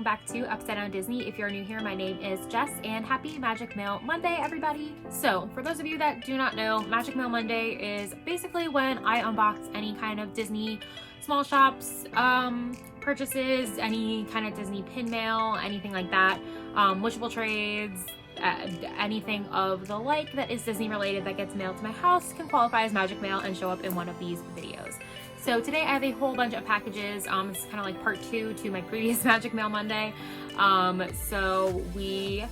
welcome back to Upside Down Disney. If you're new here, my name is Jess and happy Magic Mail Monday, everybody. So for those of you that do not know, Magic Mail Monday is basically when I unbox any kind of Disney small shops purchases, any kind of Disney pin mail, anything like that, wishable trades, anything of the like that is Disney related that gets mailed to my house can qualify as Magic Mail and show up in one of these videos. So today I have a whole bunch of packages. This is kind of like part 2 to my previous Magic Mail Monday. So we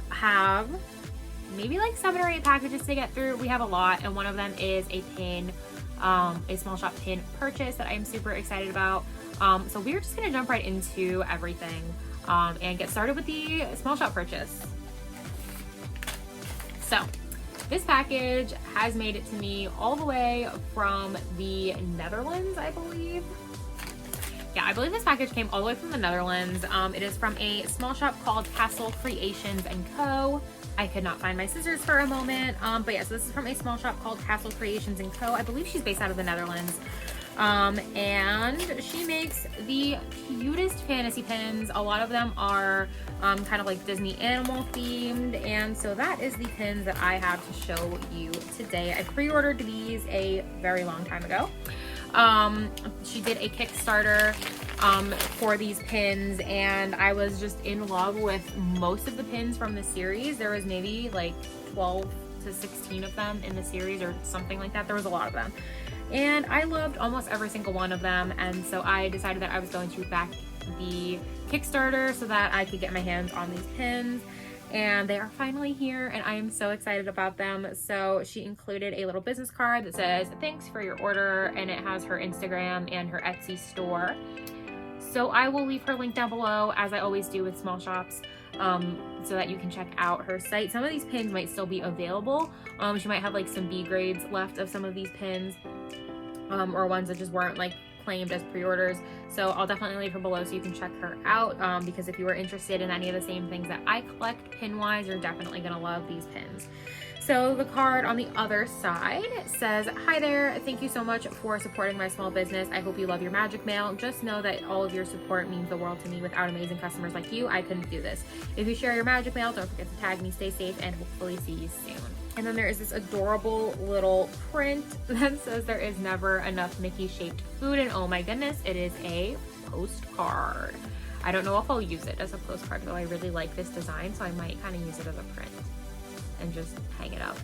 have maybe like 7 or 8 packages to get through. We have a lot, and one of them is a pin, a small shop pin purchase that I'm super excited about. So we're just gonna jump right into everything and get started with the small shop purchase. So this package has made it to me all the way from the Netherlands, I believe. Yeah, I believe this package came all the way from the Netherlands. It is from a small shop called Castle Creations & Co. I could not find my scissors for a moment. But yeah, so this is from a small shop called Castle Creations & Co. I believe she's based out of the Netherlands. And she makes the cutest fantasy pins. A lot of them are kind of like Disney animal themed, and so that is the pins that I have to show you today. I pre-ordered these a very long time ago. She did a Kickstarter for these pins, and I was just in love with most of the pins from the series. There was maybe like 12 to 16 of them in the series or something like that. There was a lot of them. And I loved almost every single one of them, and so I decided that I was going to back the Kickstarter so that I could get my hands on these pins, and they are finally here and I am so excited about them. So she included a little business card that says thanks for your order, and it has her Instagram and her Etsy store. So I will leave her link down below, as I always do with small shops, so that you can check out her site. Some of these pins might still be available. She might have like some B grades left of some of these pins, or ones that just weren't like claimed as pre-orders. So I'll definitely leave her below so you can check her out, because if you are interested in any of the same things that I collect pin-wise, you're definitely gonna love these pins. So the card on the other side says, "Hi there, thank you so much for supporting my small business. I hope you love your Magic Mail. Just know that all of your support means the world to me. Without amazing customers like you, I couldn't do this. If you share your Magic Mail, don't forget to tag me. Stay safe and hopefully see you soon." And then there is this adorable little print that says there is never enough Mickey shaped food, and oh my goodness, it is a postcard. I don't know if I'll use it as a postcard, though I really like this design, so I might kind of use it as a print and just hang it up.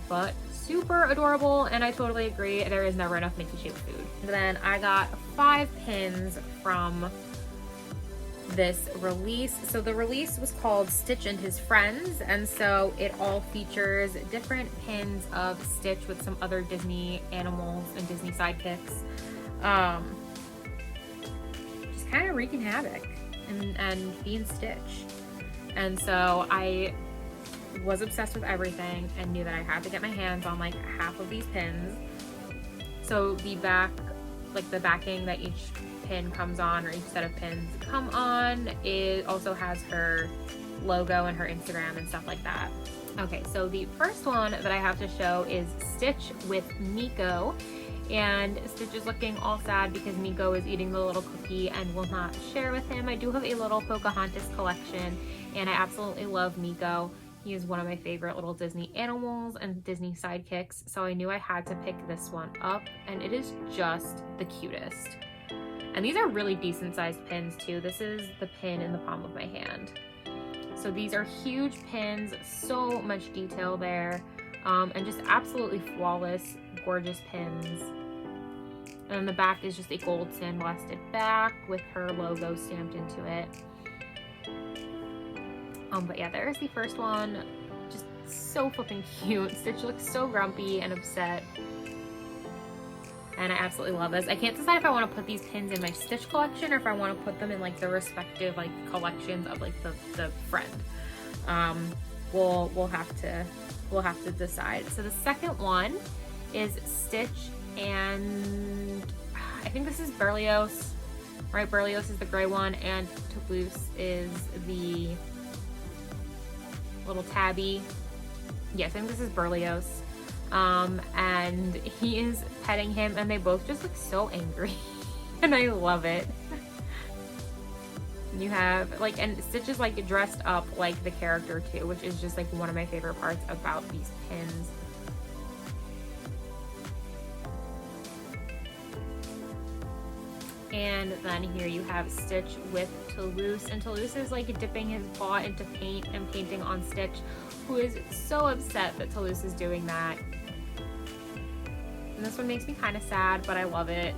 But super adorable, and I totally agree, there is never enough Mickey shaped food. And then I got 5 pins from this release. So the release was called Stitch and His Friends, and so it all features different pins of Stitch with some other Disney animals and Disney sidekicks, just kind of wreaking havoc and being Stitch. And so I was obsessed with everything and knew that I had to get my hands on like half of these pins. So the back, like the backing that each pin comes on, or each set of pins come on, it also has her logo and her Instagram and stuff like that. Okay, so the first one that I have to show is Stitch with Miko, and Stitch is looking all sad because Miko is eating the little cookie and will not share with him. I do have a little Pocahontas collection, and I absolutely love Miko. He is one of my favorite little Disney animals and Disney sidekicks, so I knew I had to pick this one up, and it is just the cutest. And these are really decent sized pins too. This is the pin in the palm of my hand. So these are huge pins, so much detail there, and just absolutely flawless, gorgeous pins. And the back is just a gold sandblasted back with her logo stamped into it. But yeah, there's the first one. Just so flipping cute. Stitch looks so grumpy and upset, and I absolutely love this. I can't decide if I want to put these pins in my Stitch collection or if I want to put them in like the respective like collections of like the friend. We'll have to decide. So the second one is Stitch and I think this is Berlioz, right? Berlioz is the gray one, and Toulouse is the little tabby. Yes, I think this is Berlioz. And he is petting him, and they both just look so angry and I love it. You have like, and Stitch is like dressed up like the character too, which is just like one of my favorite parts about these pins. And then here you have Stitch with Toulouse, and Toulouse is like dipping his paw into paint and painting on Stitch, who is so upset that Toulouse is doing that. And this one makes me kind of sad, but I love it.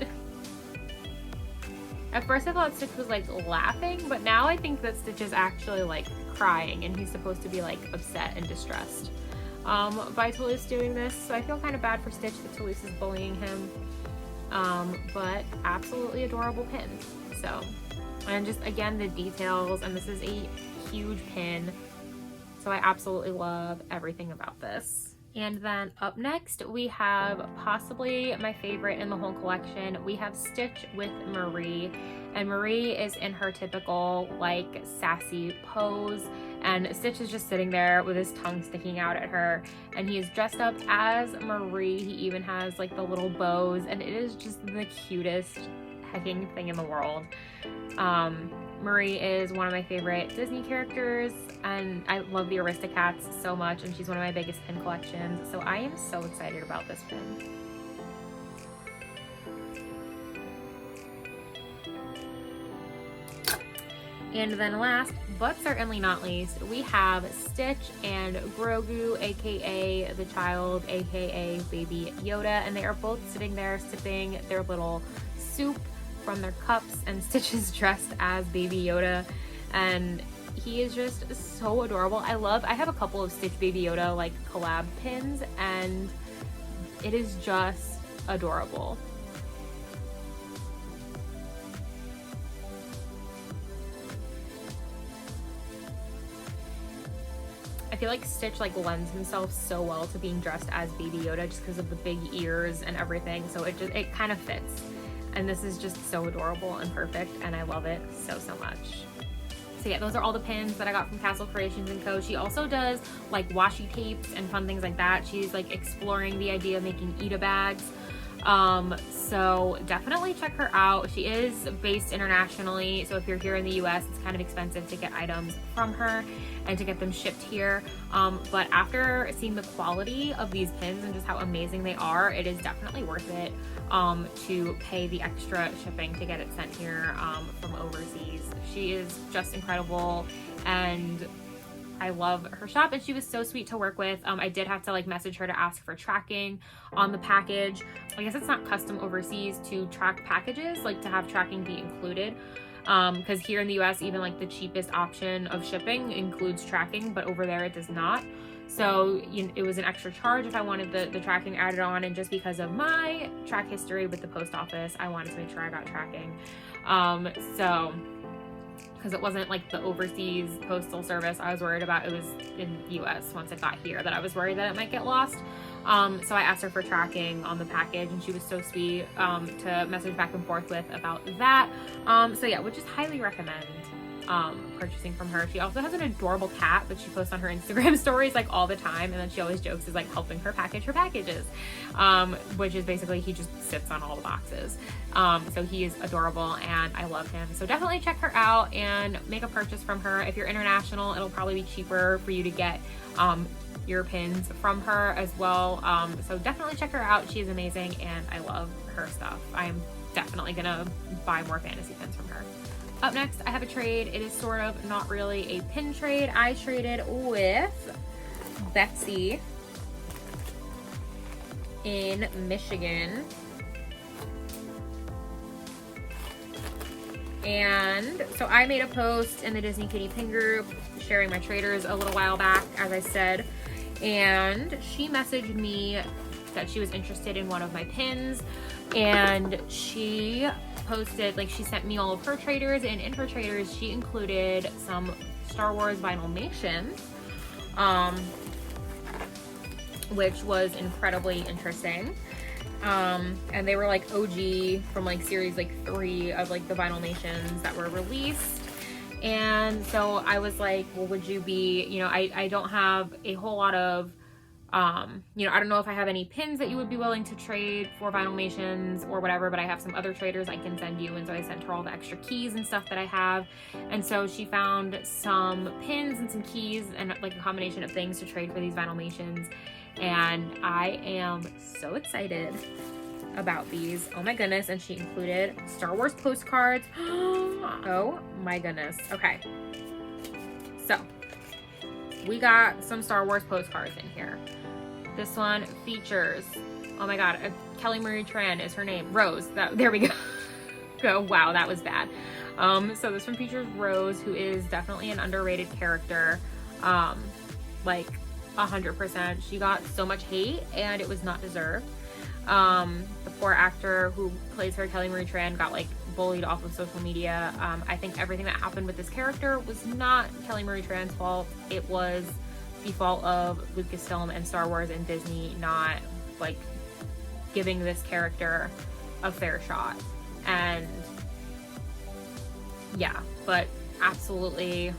At first I thought Stitch was like laughing, but now I think that Stitch is actually like crying, and he's supposed to be like upset and distressed by Toulouse doing this. So I feel kind of bad for Stitch that Toulouse is bullying him. But absolutely adorable pin. So, and just again, the details, and this is a huge pin. So I absolutely love everything about this. And then up next, we have possibly my favorite in the whole collection. We have Stitch with Marie, and Marie is in her typical like sassy pose, and Stitch is just sitting there with his tongue sticking out at her, and he is dressed up as Marie. He even has like the little bows, and it is just the cutest hecking thing in the world. Marie is one of my favorite Disney characters, and I love the Aristocats so much, and she's one of my biggest pin collections, so I am so excited about this pin. And then last, but certainly not least, we have Stitch and Grogu, aka the child, aka Baby Yoda, and they are both sitting there sipping their little soup from their cups, and Stitch is dressed as Baby Yoda, and he is just so adorable. I have a couple of Stitch Baby Yoda like collab pins, and it is just adorable. I feel like Stitch like lends himself so well to being dressed as Baby Yoda just because of the big ears and everything, so it kind of fits. And this is just so adorable and perfect, and I love it so much. So yeah, those are all the pins that I got from Castle Creations & Co. She also does like washi tapes and fun things like that. She's like exploring the idea of making Ita bags. So definitely check her out. She is based internationally, so if you're here in the US, it's kind of expensive to get items from her and to get them shipped here. But after seeing the quality of these pins and just how amazing they are, it is definitely worth it to pay the extra shipping to get it sent here from overseas. She is just incredible, and I love her shop, and she was so sweet to work with. I did have to like message her to ask for tracking on the package. I guess it's not custom overseas to track packages, like to have tracking be included. Because here in the US, even like the cheapest option of shipping includes tracking, but over there it does not. So it was an extra charge if I wanted the tracking added on, and just because of my track history with the post office, I wanted to make sure I got tracking. Because it wasn't like the overseas postal service I was worried about. It was in the US once it got here that I was worried that it might get lost. So I asked her for tracking on the package, and she was so sweet to message back and forth with about that. So yeah, would just highly recommend purchasing from her. She also has an adorable cat that she posts on her Instagram stories like all the time, and then she always jokes is like helping her package her packages, which is basically he just sits on all the boxes. So he is adorable, and I love him. So definitely check her out and make a purchase from her. If you're international, it'll probably be cheaper for you to get your pins from her as well. So definitely check her out. She is amazing, and I love her stuff. I'm definitely gonna buy more fantasy pins from her. Up next, I have a trade. It is sort of not really a pin trade. I traded with Betsy in Michigan. And so I made a post in the Disney Kitty Pin group sharing my traders a little while back, as I said. And she messaged me that she was interested in one of my pins, and she posted, like, she sent me all of her traders, and in her traders she included some Star Wars Vinylmations, which was incredibly interesting. And they were like OG from like series like 3 of like the Vinylmations that were released. And so I was like, well, would you be, I don't have a whole lot of You know, I don't know if I have any pins that you would be willing to trade for Vinylmations or whatever, but I have some other traders I can send you. And so I sent her all the extra keys and stuff that I have. And so she found some pins and some keys and like a combination of things to trade for these Vinylmations. And I am so excited about these. Oh my goodness. And she included Star Wars postcards. Oh my goodness. Okay. So we got some Star Wars postcards in here. This one features, oh my god, Kelly Marie Tran is her name. Rose. There we go. Oh, wow, that was bad. So this one features Rose, who is definitely an underrated character. Like 100%. She got so much hate and it was not deserved. The poor actor who plays her, Kelly Marie Tran, got like bullied off of social media. I think everything that happened with this character was not Kelly Marie Tran's fault. It was the fault of Lucasfilm and Star Wars and Disney not like giving this character a fair shot. And yeah, but absolutely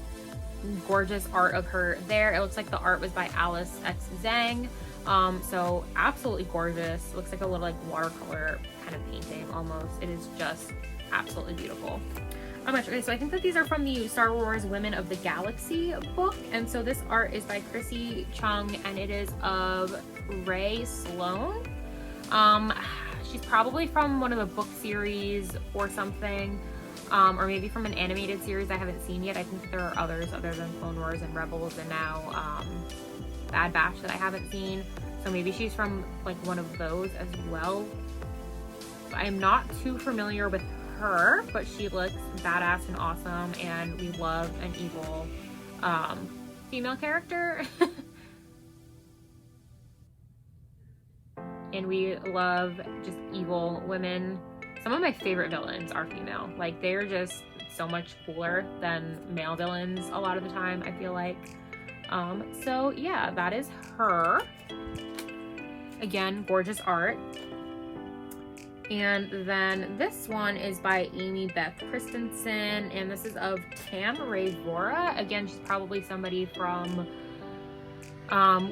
gorgeous art of her there. It looks like the art was by Alice X Zhang. So absolutely gorgeous. It looks like a little like watercolor kind of painting almost. It is just absolutely beautiful. Okay, so I think that these are from the Star Wars Women of the Galaxy book. And so this art is by Chrissy Chung and it is of Ray Sloan. She's probably from one of the book series or something. Or maybe from an animated series I haven't seen yet. I think there are others other than Clone Wars and Rebels and now Bad Batch that I haven't seen. So maybe she's from like one of those as well. I'm not too familiar with her, but she looks badass and awesome, and we love an evil female character. And we love just evil women. Some of my favorite villains are female. Like, they're just so much cooler than male villains a lot of the time, I feel like. So yeah, that is her. Again, gorgeous art. And then this one is by Amy Beth Christensen, and this is of Tam Ray Vora. Again, she's probably somebody from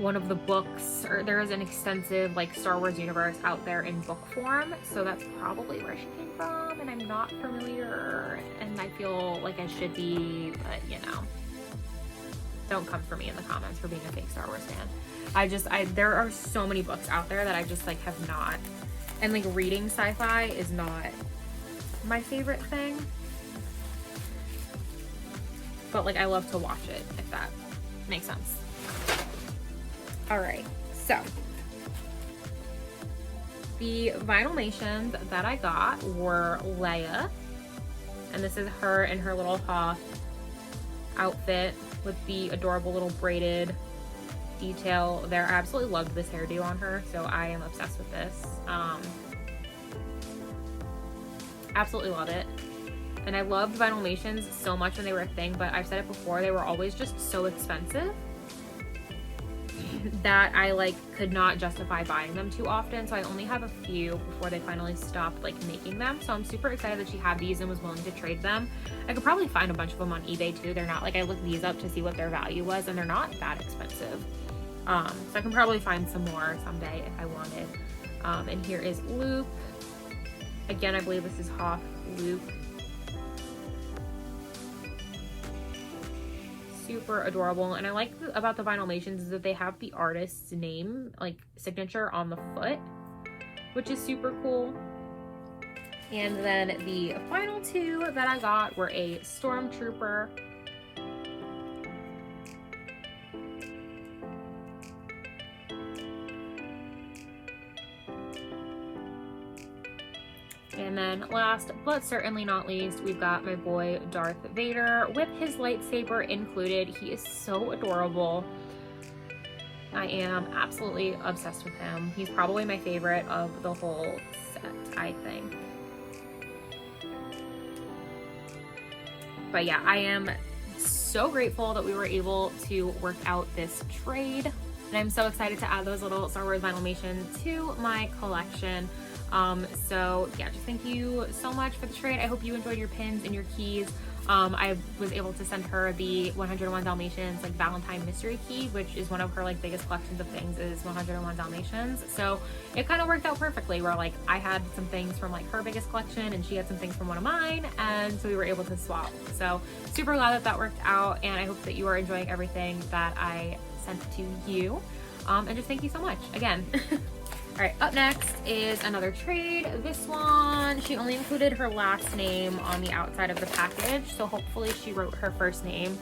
one of the books, or there is an extensive like Star Wars universe out there in book form, so that's probably where she came from, and I'm not familiar, and I feel like I should be, but you know, don't come for me in the comments for being a fake Star Wars fan. There are so many books out there that I just like have not, and like reading sci-fi is not my favorite thing, but like I love to watch it, if that makes sense. All right, so the Vinylmations that I got were Leia, and this is her in her little Hoth outfit with the adorable little braided detail there. I absolutely loved this hairdo on her, so I am obsessed with this. Absolutely love it. And I loved Vinylmations so much when they were a thing, but I've said it before, they were always just so expensive that I like could not justify buying them too often. So I only have a few before they finally stopped like making them. So I'm super excited that she had these and was willing to trade them. I could probably find a bunch of them on eBay too. They're not like, I looked these up to see what their value was, and they're not that expensive. So I can probably find some more someday if I wanted. And here is Luke. Again, I believe this is Hoth Luke. Super adorable. And I like about the Vinylmations is that they have the artist's name, like signature, on the foot, which is super cool. And then the final two that I got were a Stormtrooper and then last but certainly not least, we've got my boy Darth Vader with his lightsaber included. He is so adorable. I am absolutely obsessed with him. He's probably my favorite of the whole set, I think. But yeah, I am so grateful that we were able to work out this trade. And I'm so excited to add those little Star Wars Vinylmations to my collection. So yeah, just thank you so much for the trade. I hope you enjoyed your pins and your keys. I was able to send her the 101 Dalmatians like Valentine mystery key, which is one of her like biggest collections of things is 101 Dalmatians. So it kind of worked out perfectly where like I had some things from like her biggest collection and she had some things from one of mine, and so we were able to swap. So super glad that that worked out, and I hope that you are enjoying everything that I sent to you. And just thank you so much again. All right, up next is another trade. This one, she only included her last name on the outside of the package, so hopefully she wrote her first name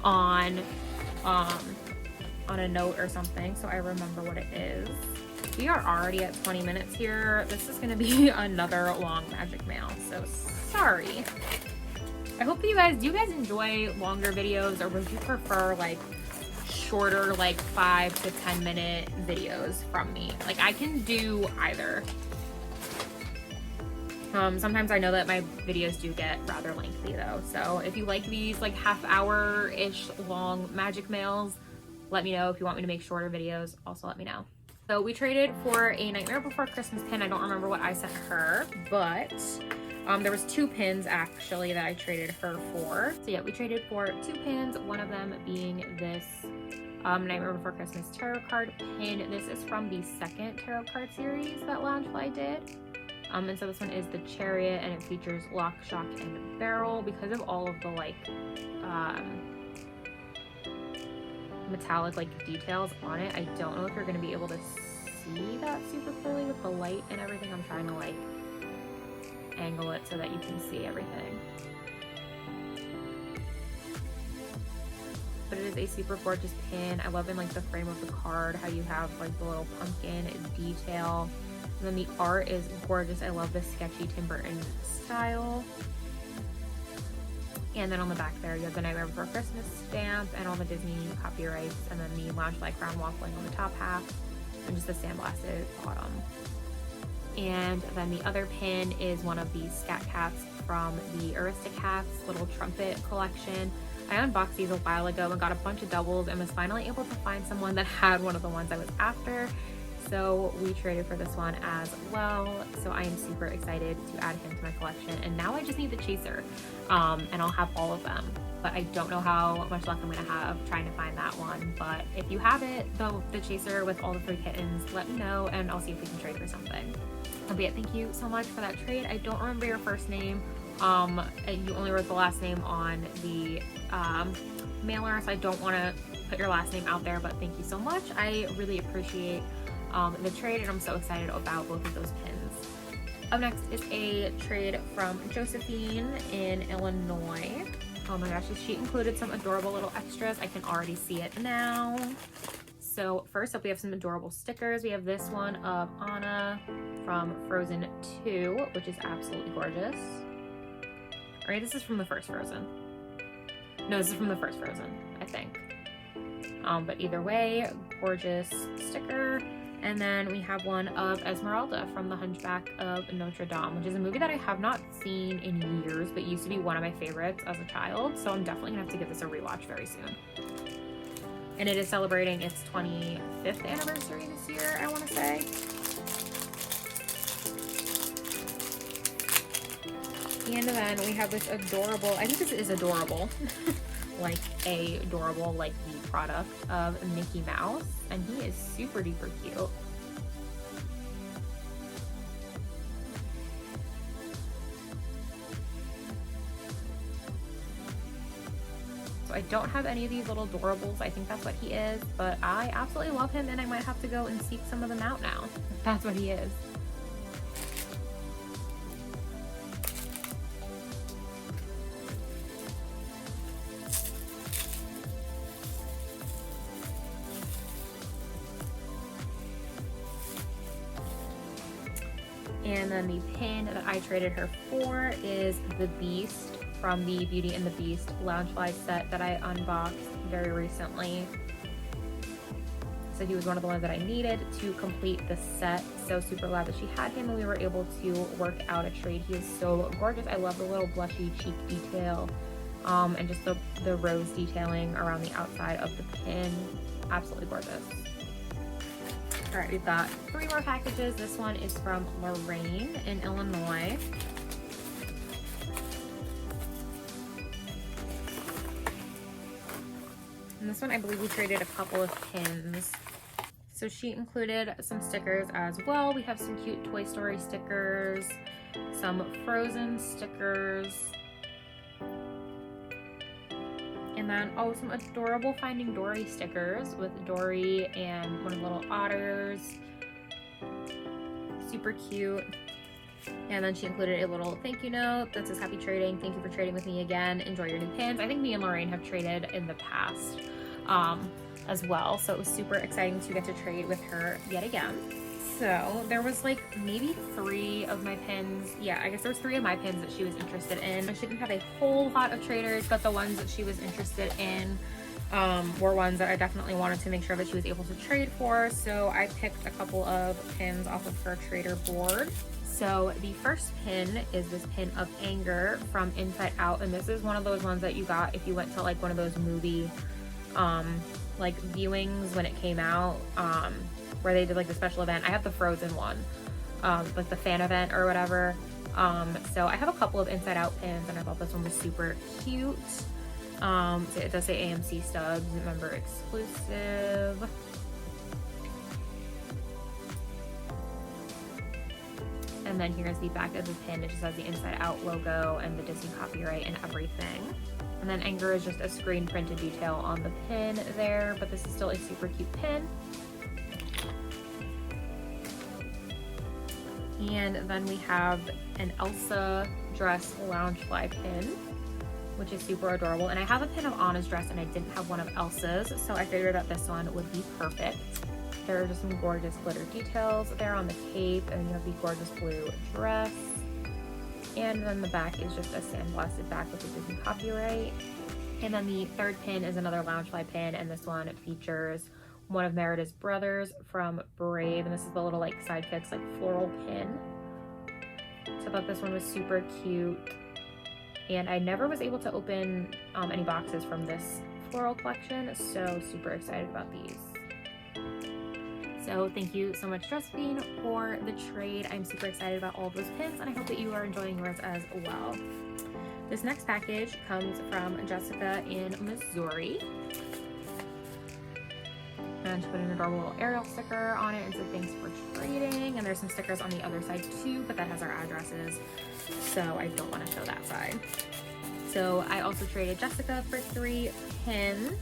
on a note or something, so I remember what it is. We are already at 20 minutes here. This is gonna be another long magic mail, so sorry. I hope that do you guys enjoy longer videos, or would you prefer like shorter, like 5 to 10 minute videos from me? Like I can do either. Sometimes I know that my videos do get rather lengthy though, so if you like these like half-hour-ish long magic mails, let me know. If you want me to make shorter videos, also let me know. So we traded for a Nightmare Before Christmas pin. I don't remember what I sent her, but there was 2 pins actually that I traded her for. So yeah, we traded for 2 pins, one of them being this Nightmare Before Christmas tarot card pin. This is from the second tarot card series that Loungefly did. And so this one is the Chariot, and it features lock, shock, and barrel. Because of all of the like metallic like details on it, I don't know if you're going to be able to see that super clearly with the light and everything. I'm trying to like angle it so that you can see everything. But it is a super gorgeous pin. I love in like the frame of the card how you have like the little pumpkin detail. And then the art is gorgeous. I love this sketchy Tim Burton style. And then on the back there, you have the Nightmare Before Christmas stamp and all the Disney copyrights, and then the Loungefly crown waffling on the top half, and just the sandblasted bottom. And then the other pin is one of the Scat Cats from the Aristocats little trumpet collection. I unboxed these a while ago and got a bunch of doubles and was finally able to find someone that had one of the ones I was after. So we traded for this one as well. So I am super excited to add him to my collection. And now I just need the chaser, and I'll have all of them. But I don't know how much luck I'm gonna have trying to find that one. But if you have it, the chaser with all the 3 kittens, let me know and I'll see if we can trade for something. But yeah, thank you so much for that trade. I don't remember your first name. You only wrote the last name on the mailer, so I don't want to put your last name out there, but thank you so much. I really appreciate the trade, and I'm so excited about both of those pins. Up next is a trade from Josephine in Illinois. Oh my gosh, she included some adorable little extras. I can already see it now. So first up, we have some adorable stickers. We have this one of Anna from Frozen 2, which is absolutely gorgeous. All right, this is from the first Frozen. No, this is from the first Frozen, I think. But either way, gorgeous sticker. And then we have one of Esmeralda from The Hunchback of Notre Dame, which is a movie that I have not seen in years, but used to be one of my favorites as a child. So I'm definitely gonna have to give this a rewatch very soon. And it is celebrating its 25th anniversary this year, I wanna say. And then we have this adorable, I think this is adorable, like the product of Mickey Mouse, and he is super duper cute. So I don't have any of these little adorables. I think that's what he is, but I absolutely love him, and I might have to go and seek some of them out now, if that's what he is. And then the pin that I traded her for is the Beast from the Beauty and the Beast Loungefly set that I unboxed very recently. So he was one of the ones that I needed to complete the set. So super glad that she had him and we were able to work out a trade. He is so gorgeous. I love the little blushy cheek detail, and just the rose detailing around the outside of the pin. Absolutely gorgeous. All right, we've got 3 more packages. This one is from Lorraine in Illinois. And this one, I believe we traded a couple of pins. So she included some stickers as well. We have some cute Toy Story stickers, some Frozen stickers, and then, oh, some adorable Finding Dory stickers with Dory and one of the little otters. Super cute. And then she included a little thank you note that says happy trading. Thank you for trading with me again. Enjoy your new pins. I think me and Lorraine have traded in the past as well. So it was super exciting to get to trade with her yet again. So there was like maybe 3 of my pins. Yeah, I guess there was 3 of my pins that she was interested in. She didn't have a whole lot of traders, but the ones that she was interested in were ones that I definitely wanted to make sure that she was able to trade for. So I picked a couple of pins off of her trader board. So the first pin is this pin of Anger from Inside Out, and this is one of those ones that you got if you went to like one of those movie like viewings when it came out, where they did like the special event. I have the Frozen one, like the fan event or whatever. So I have a couple of Inside Out pins, and I thought this one was super cute. So it does say AMC Stubbs, member exclusive. And then here's the back of the pin. It just has the Inside Out logo and the Disney copyright and everything. And then Anger is just a screen printed detail on the pin there, but this is still a super cute pin. And then we have an Elsa dress Loungefly pin, which is super adorable. And I have a pin of Anna's dress and I didn't have one of Elsa's, so I figured that this one would be perfect. There are just some gorgeous glitter details there on the cape, and you have the gorgeous blue dress. And then the back is just a sandblasted back with the Disney copyright. And then the third pin is another Loungefly pin, and this one features one of Merida's brothers from Brave, and this is the little like sidekicks like floral pin. So I thought this one was super cute, and I never was able to open any boxes from this floral collection, so super excited about these. So thank you so much, Josephine, for the trade. I'm super excited about all of those pins, and I hope that you are enjoying yours as well. This next package comes from Jessica in Missouri. And she put an adorable little Ariel sticker on it and said thanks for trading. And there's some stickers on the other side too, but that has our addresses, so I don't want to show that side. So I also traded Jessica for 3 pins.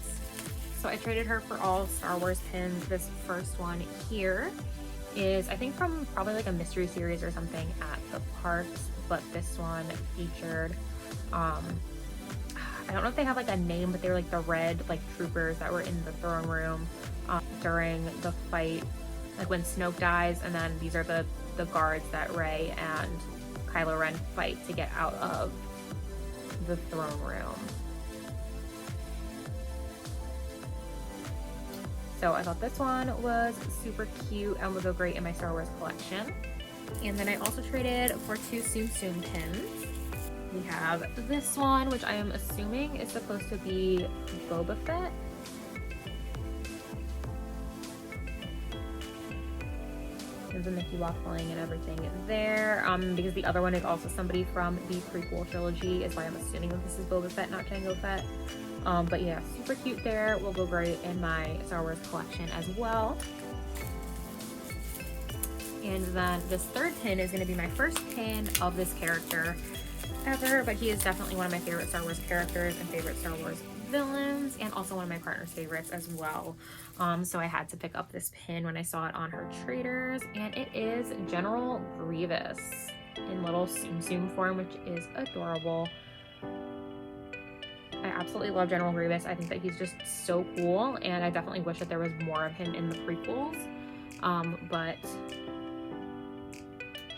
So I traded her for all Star Wars pins. This first one here is, I think, from probably like a mystery series or something at the parks, but this one featured, I don't know if they have like a name, but they were like the red like troopers that were in the throne room during the fight, like when Snoke dies, and then these are the guards that Rey and Kylo Ren fight to get out of the throne room. So I thought this one was super cute and would go great in my Star Wars collection. And then I also traded for 2 Tsum Tsum pins. We have this one, which I am assuming is supposed to be Boba Fett. There's a Mickey waffling and everything there. Because the other one is also somebody from the prequel trilogy, is why I'm assuming that this is Boba Fett, not Jango Fett. But yeah, super cute there. Will go great in my Star Wars collection as well. And then this third pin is going to be my first pin of this character ever, but he is definitely one of my favorite Star Wars characters and favorite Star Wars villains, and also one of my partner's favorites as well. So I had to pick up this pin when I saw it on her traders, and it is General Grievous in little Tsum Tsum form, which is adorable. I absolutely love General Grievous. I think that he's just so cool, and I definitely wish that there was more of him in the prequels. But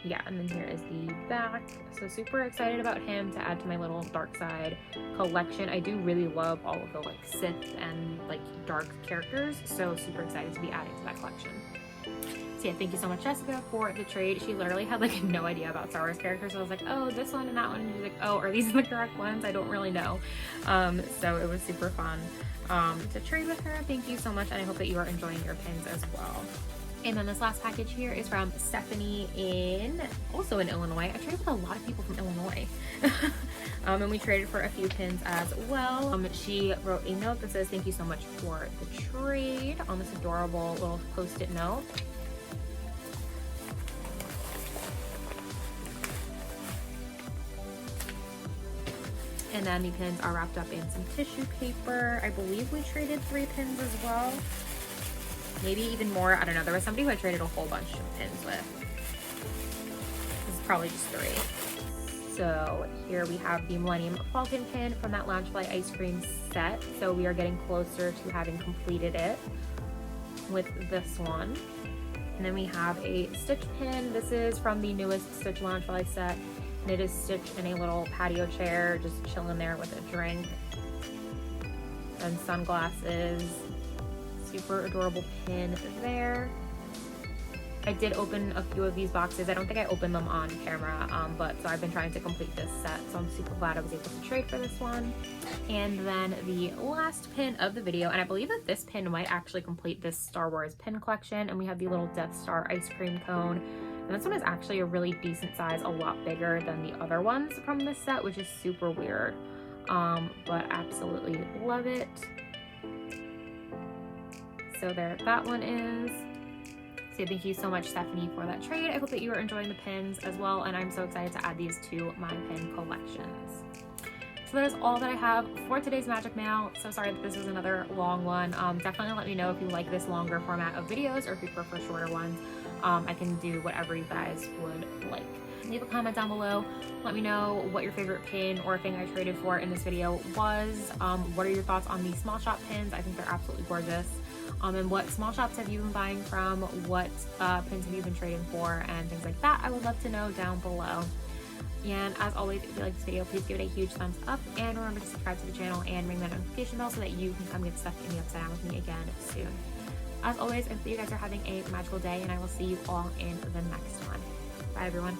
yeah, and then here is the back. So super excited about him to add to my little dark side collection. I do really love all of the like Sith and like dark characters, so super excited to be adding to that collection. So yeah, thank you so much, Jessica, for the trade. She literally had like no idea about Star Wars characters, so I was like, oh, this one and that one, and she's like, oh, are these the correct ones? I don't really know. So it was super fun to trade with her. Thank you so much, and I hope that you are enjoying your pins as well. And then this last package here is from Stephanie also in Illinois. I traded with a lot of people from Illinois. And we traded for a few pins as well. She wrote a note that says, "Thank you so much for the trade," on this adorable little post-it note. And then the pins are wrapped up in some tissue paper. I believe we traded 3 pins as well. Maybe even more, I don't know. There was somebody who I traded a whole bunch of pins with. This is probably just 3. So here we have the Millennium Falcon pin from that Loungefly ice cream set. So we are getting closer to having completed it with this one. And then we have a Stitch pin. This is from the newest Stitch Loungefly set. And it is Stitch in a little patio chair, just chilling there with a drink and sunglasses. Super adorable pin there. I did open a few of these boxes. I don't think I opened them on camera, but so I've been trying to complete this set, so I'm super glad I was able to trade for this one. And then the last pin of the video, and I believe that this pin might actually complete this Star Wars pin collection, and we have the little Death Star ice cream cone. And this one is actually a really decent size, a lot bigger than the other ones from this set, which is super weird, but absolutely love it. So there that one is. So thank you so much, Stephanie, for that trade. I hope that you are enjoying the pins as well, and I'm so excited to add these to my pin collections. So that is all that I have for today's Magic Mail. So sorry that this was another long one. Definitely let me know if you like this longer format of videos or if you prefer shorter ones. I can do whatever you guys would like. Leave a comment down below. Let me know what your favorite pin or thing I traded for in this video was. What are your thoughts on these small shop pins? I think they're absolutely gorgeous. And what small shops have you been buying from? What pins have you been trading for? And things like that. I would love to know down below. And as always, if you like this video, please give it a huge thumbs up. And remember to subscribe to the channel and ring that notification bell so that you can come get stuck in the Upside Down with me again soon. As always, I hope you guys are having a magical day, and I will see you all in the next one. Bye, everyone.